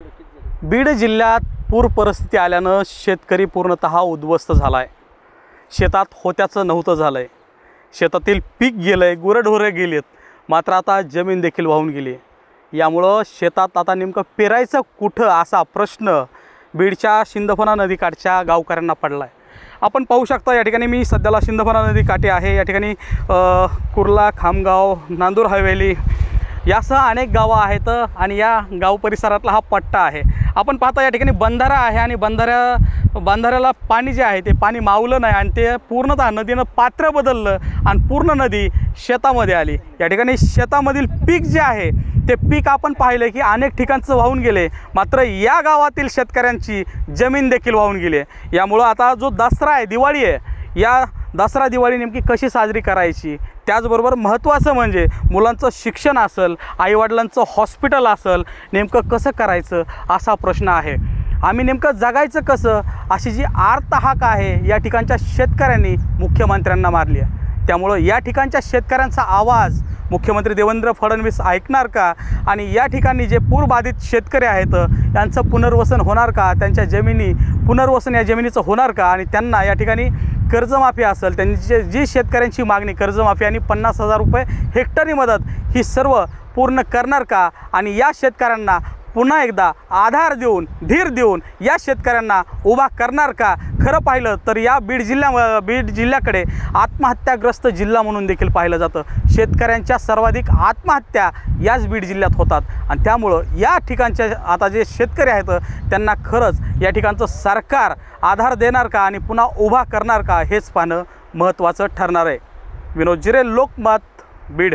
बीड जिल्ह्यात पूर परिस्थिती आल्यानं शेतकरी पूर्णतः उद्ध्वस्त झाला आहे। शेतात होत्याचं नव्हतं झालं आहे। शेतातील पीक गेलं आहे, गुरंढोरं गेलीत, मात्र आता जमीन देखील वाहून गेली आहे। यामुळं शेतात आता नेमकं पेरायचं कुठं असा प्रश्न बीडच्या सिंदफणा नदीकाठच्या गावकऱ्यांना पडला आहे। आपण पाहू शकता या ठिकाणी मी सध्याला सिंदफणा नदीकाठी आहे। या ठिकाणी कुर्ला, खामगाव, नांदूर हवेली यासह अनेक गावं आहेत आणि या गाव परिसरातला हा पट्टा आहे। आपण पाहता या ठिकाणी बंधारा आहे आणि बंधाऱ्याला पाणी जे आहे ते पाणी मावलं नाही आणि ते पूर्णतः नदीनं पात्र बदललं आणि पूर्ण नदी शेतामध्ये आली। या ठिकाणी शेतामधील पीक जे आहे ते पीक आपण पाहिलं की अनेक ठिकाणचं वाहून गेले, मात्र या गावातील शेतकऱ्यांची जमीन देखील वाहून गेली आहे। यामुळं आता जो दसरा आहे, दिवाळी आहे, या दसरा दिवाळी नेमकी कशी साजरी करायची, त्याचबरोबर महत्त्वाचं म्हणजे मुलांचं शिक्षण असेल, आईवडिलांचं हॉस्पिटल असेल, नेमकं कसं करायचं असा प्रश्न आहे। आम्ही नेमकं जगायचं कसं अशी जी आर्तहाक आहे या ठिकाणच्या शेतकऱ्यांनी मुख्यमंत्र्यांना मारली आहे। त्यामुळं या ठिकाणच्या शेतकऱ्यांचा आवाज मुख्यमंत्री देवेंद्र फडणवीस ऐकणार का आणि या ठिकाणी जे पूरबाधित शेतकरी आहेत यांचं पुनर्वसन होणार का, त्यांच्या जमिनी पुनर्वसन या जमिनीचं होणार का आणि त्यांना या ठिकाणी कर्जमाफी असेल, त्यांची जी शेतकऱ्यांची मागणी कर्जमाफी आणि 50,000 रुपये हेक्टरी मदत ही सर्व पूर्ण करणार का आणि या शेतकऱ्यांना पुन्हा एकदा आधार देऊन, धीर देऊन या शेतकऱ्यांना उभा करणार का। खरं पाहिलं तर या बीड जिल्ह्याकडे आत्महत्याग्रस्त जिल्हा म्हणून देखील पाहिलं जातं। शेतकऱ्यांच्या सर्वाधिक आत्महत्या याच बीड जिल्ह्यात होतात आणि त्यामुळं या ठिकाणच्या आता जे शेतकरी आहेत त्यांना खरंच या ठिकाणचं सरकार आधार देणार का आणि पुन्हा उभा करणार का हेच पाहणं महत्त्वाचं ठरणार आहे। विनोद जिरे, लोकमत, बीड।